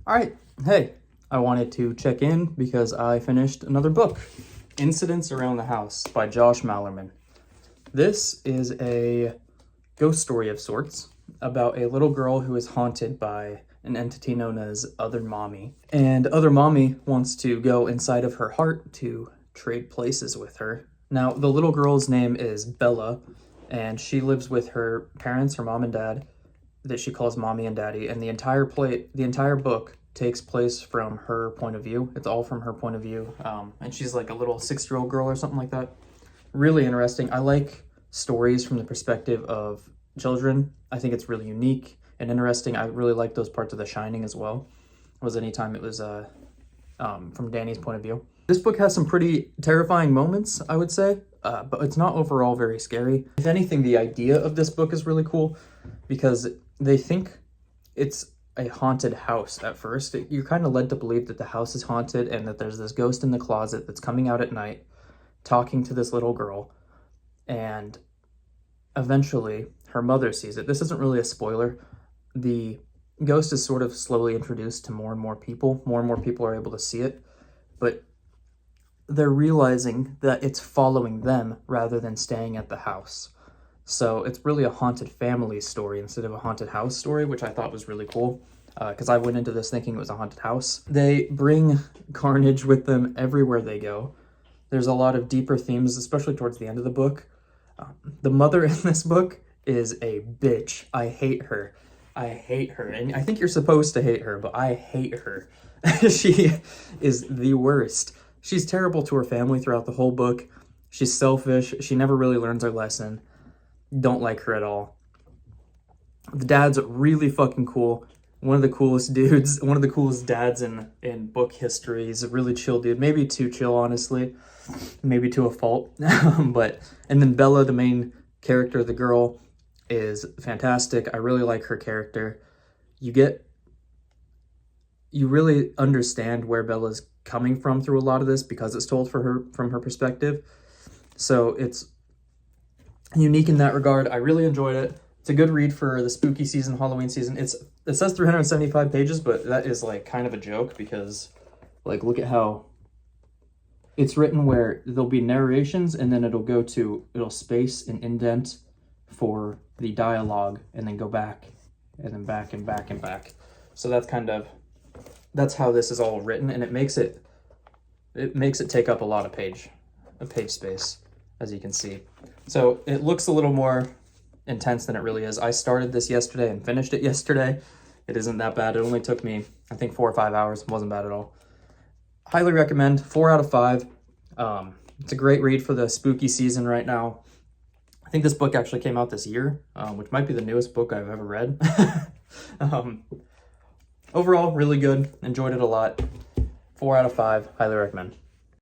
All right, hey, I wanted to check in because I finished another book, Incidents Around the House by Josh Malerman. This is a ghost story of sorts about a little girl who is haunted by an entity known as Other Mommy. And Other Mommy wants to go inside of her heart to trade places with her. Now, the little girl's name is Bella, and she lives with her parents, her mom and dad, that she calls Mommy and Daddy, and the entire book takes place from her point of view. It's all from her point of view, and she's like a little 6-year-old girl or something like that. Really interesting. I like stories from the perspective of children. I think it's really unique and interesting. I really like those parts of The Shining as well. Anytime it was from Danny's point of view. This book has some pretty terrifying moments, I would say, but it's not overall very scary. If anything, the idea of this book is really cool because they think it's a haunted house at first. You're kind of led to believe that the house is haunted and that there's this ghost in the closet that's coming out at night, talking to this little girl, and eventually her mother sees it. This isn't really a spoiler. The ghost is sort of slowly introduced to more and more people. More and more people are able to see it, but they're realizing that it's following them rather than staying at the house. So it's really a haunted family story instead of a haunted house story, which I thought was really cool because I went into this thinking it was a haunted house. They bring carnage with them everywhere they go. There's a lot of deeper themes, especially towards the end of the book. The mother in this book is a bitch. I hate her. And I think you're supposed to hate her, but I hate her. She is the worst. She's terrible to her family throughout the whole book. She's selfish. She never really learns her lesson. Don't like her at all. The dad's really fucking cool. One of the coolest dudes, one of the coolest dads in book history. He's a really chill dude. Maybe too chill, honestly. Maybe to a fault. And then Bella, the main character, the girl, is fantastic. I really like her character. You really understand where Bella's coming from through a lot of this because it's told from her perspective. So it's unique in that regard. I really enjoyed it. It's a good read for the spooky season, Halloween season. It says 375 pages, but that is like kind of a joke because like look at how it's written where there'll be narrations and then it'll space and indent for the dialogue and then go back and then back and back and back. So that's how this is all written, and it makes it take up a lot of page space, as you can see. So it looks a little more intense than it really is. I started this yesterday and finished it yesterday. It isn't that bad. It only took me, I think, 4 or 5 hours. It wasn't bad at all. Highly recommend. 4 out of 5. It's a great read for the spooky season right now. I think this book actually came out this year, which might be the newest book I've ever read. Overall, really good. Enjoyed it a lot. 4 out of 5. Highly recommend.